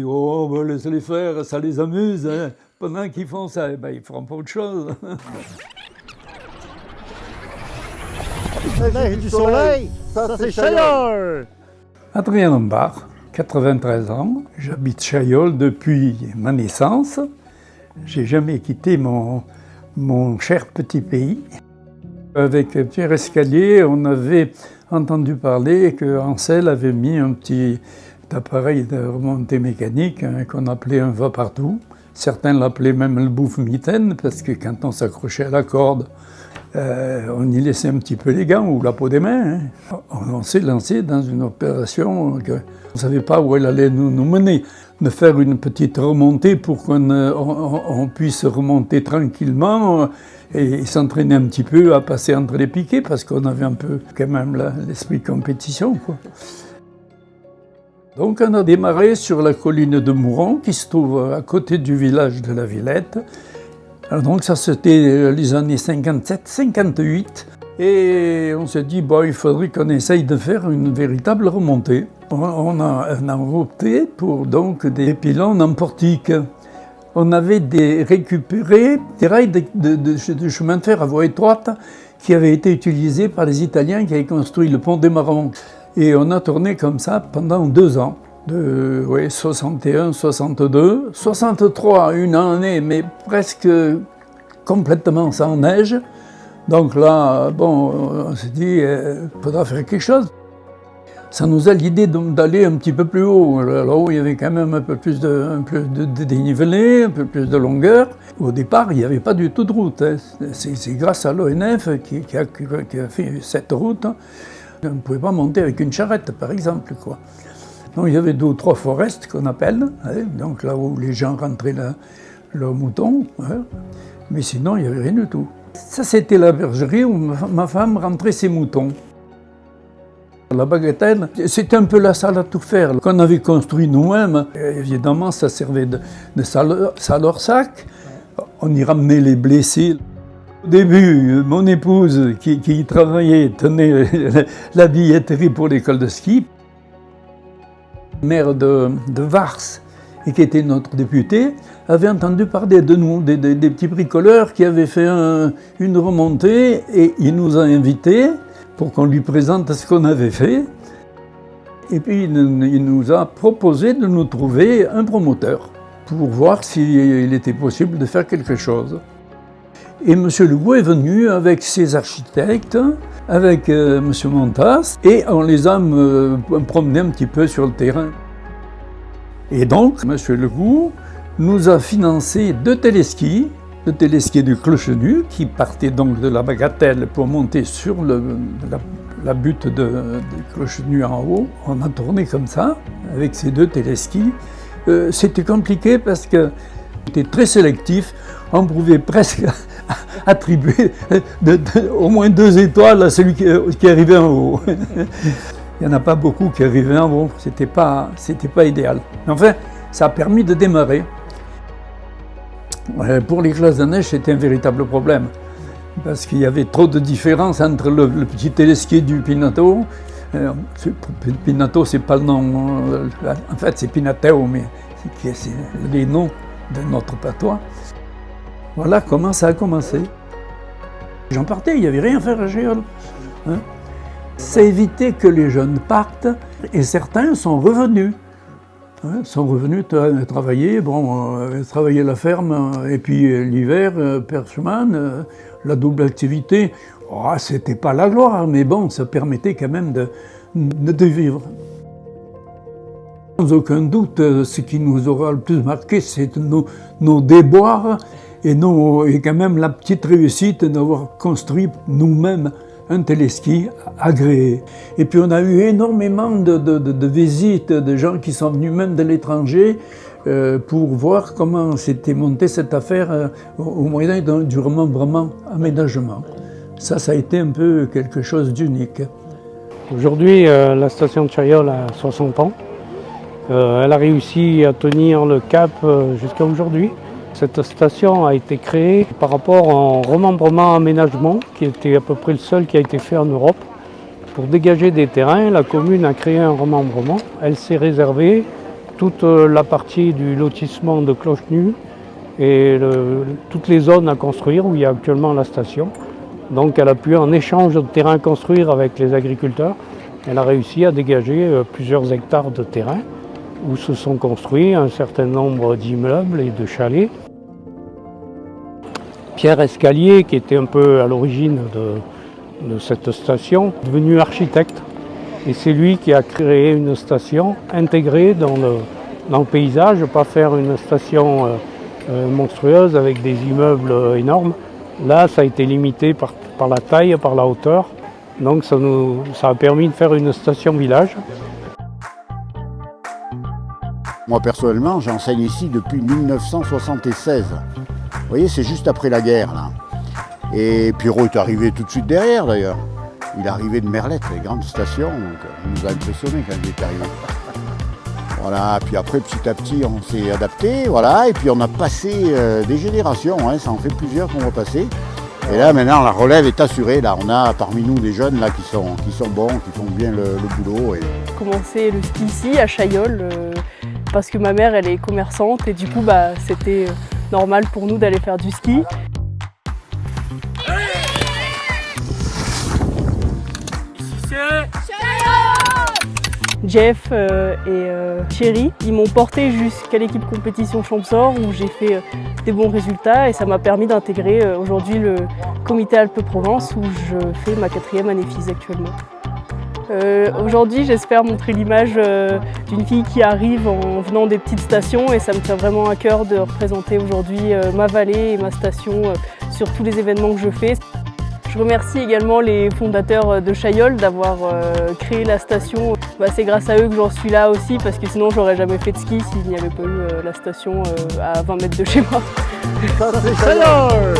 Oh, ben, laisse-les faire, ça les amuse. Hein. Pendant qu'ils font ça, eh ben, ils feront pas autre chose. Neige du soleil, ça c'est Chaillol. Adrien Lombard, 93 ans. J'habite Chaillol depuis ma naissance. J'ai jamais quitté mon cher petit pays. Avec Pierre Escalier, on avait entendu parler que Ansel avait mis un petit appareil de remontée mécanique qu'on appelait un va-partout. Certains l'appelaient même le bouffe-mitaine parce que quand on s'accrochait à la corde, on y laissait un petit peu les gants ou la peau des mains. Hein. On s'est lancé dans une opération que on ne savait pas où elle allait nous mener. De faire une petite remontée pour qu'on puisse remonter tranquillement et s'entraîner un petit peu à passer entre les piquets parce qu'on avait un peu quand même l'esprit compétition, quoi. Donc on a démarré sur la colline de Mouron qui se trouve à côté du village de la Villette. Alors donc ça c'était les années 57-58 et on s'est dit bon, il faudrait qu'on essaye de faire une véritable remontée. On a opté pour donc des pylônes en portique. On avait récupéré des rails de chemin de fer à voie étroite qui avaient été utilisés par les Italiens qui avaient construit le pont des Marrons. Et on a tourné comme ça pendant 2 ans, de 61, 62, 63, une année, mais presque complètement sans neige. Donc là, bon, on s'est dit, il faudra faire quelque chose. Ça nous a l'idée d'aller un petit peu plus haut, là où il y avait quand même un peu plus de dénivelé, un peu plus de longueur. Au départ, il n'y avait pas du tout de route. Hein. C'est grâce à l'ONF qui a fait cette route. On ne pouvait pas monter avec une charrette, par exemple, quoi. Donc il y avait 2 ou 3 forests qu'on appelle, hein, donc là où les gens rentraient leurs moutons, hein, mais sinon il n'y avait rien du tout. Ça c'était la bergerie où ma femme rentrait ses moutons. La bagatelle, c'était un peu la salle à tout faire qu'on avait construit nous-mêmes. Évidemment, ça servait de salle hors sac. On y ramenait les blessés. Au début, mon épouse qui travaillait tenait la billetterie pour l'école de ski. Maire de Vars, et qui était notre député, avait entendu parler de nous, des petits bricoleurs qui avaient fait une remontée, et il nous a invités pour qu'on lui présente ce qu'on avait fait. Et puis il nous a proposé de nous trouver un promoteur pour voir s'il était possible de faire quelque chose. Et M. Legault est venu avec ses architectes, avec M. Montas, et on les a promenés un petit peu sur le terrain. Et donc, M. Legault nous a financé 2 téléskis, le téléski du Clochenu, qui partait donc de la Bagatelle pour monter sur la butte de Clochenu en haut. On a tourné comme ça, avec ces 2 téléskis. C'était compliqué parce que c'était très sélectif. On pouvait presque attribuer au moins 2 étoiles à celui qui arrivait en haut. Il n'y en a pas beaucoup qui arrivaient en haut, c'était pas idéal. Mais enfin, ça a permis de démarrer. Pour les classes de neige, c'était un véritable problème, parce qu'il y avait trop de différence entre le petit téléski du Pinato. Pinato, c'est pas le nom, en fait c'est Pinateo, mais c'est les noms de notre patois. Voilà comment ça a commencé. J'en partais, il n'y avait rien à faire à Chaillol. Hein. Ça évitait que les jeunes partent, et certains sont revenus. Hein, sont revenus travailler, travailler la ferme, et puis l'hiver, perchman, la double activité. Oh, c'était pas la gloire, mais bon, ça permettait quand même de vivre. Sans aucun doute, ce qui nous aura le plus marqué, c'est nos déboires et quand même la petite réussite d'avoir construit nous-mêmes un téléski agréé. Et puis on a eu énormément de visites, de gens qui sont venus même de l'étranger pour voir comment s'était montée cette affaire au moyen du remembrement aménagement. Ça a été un peu quelque chose d'unique. Aujourd'hui, la station de Chaillol a 60 ans. Elle a réussi à tenir le cap jusqu'à aujourd'hui. Cette station a été créée par rapport à un remembrement aménagement qui était à peu près le seul qui a été fait en Europe. Pour dégager des terrains, la commune a créé un remembrement. Elle s'est réservée toute la partie du lotissement de Cloche-Nue et toutes les zones à construire où il y a actuellement la station. Donc elle a pu, en échange de terrain à construire avec les agriculteurs, elle a réussi à dégager plusieurs hectares de terrain où se sont construits un certain nombre d'immeubles et de chalets. Pierre Escalier, qui était un peu à l'origine de cette station, est devenu architecte. Et c'est lui qui a créé une station intégrée dans le paysage, pas faire une station monstrueuse avec des immeubles énormes. Là, ça a été limité par la taille, par la hauteur. Donc ça a permis de faire une station village. Moi personnellement, j'enseigne ici depuis 1976. Vous voyez, c'est juste après la guerre là. Et Pierrot est arrivé tout de suite derrière d'ailleurs. Il est arrivé de Merlette, les grandes stations, donc il nous a impressionnés quand il est arrivé. Voilà, puis après petit à petit on s'est adapté, voilà, et puis on a passé des générations, hein, ça en fait plusieurs qu'on va passer. Et là maintenant la relève est assurée, là on a parmi nous des jeunes là qui sont bons, qui font bien le boulot. J'ai commencé le ski ici à Chaillol parce que ma mère elle est commerçante et du coup c'était normal pour nous d'aller faire du ski. Jeff et Thierry, ils m'ont porté jusqu'à l'équipe compétition Champsor où j'ai fait des bons résultats et ça m'a permis d'intégrer aujourd'hui le comité Alpes-Provence où je fais ma 4e année FIS actuellement. Aujourd'hui, j'espère montrer l'image d'une fille qui arrive en venant des petites stations et ça me tient vraiment à cœur de représenter aujourd'hui ma vallée et ma station sur tous les événements que je fais. Je remercie également les fondateurs de Chaillol d'avoir créé la station. C'est grâce à eux que j'en suis là aussi parce que sinon j'aurais jamais fait de ski s'il n'y avait pas eu la station à 20 mètres de chez moi. Ça c'est Chaillol.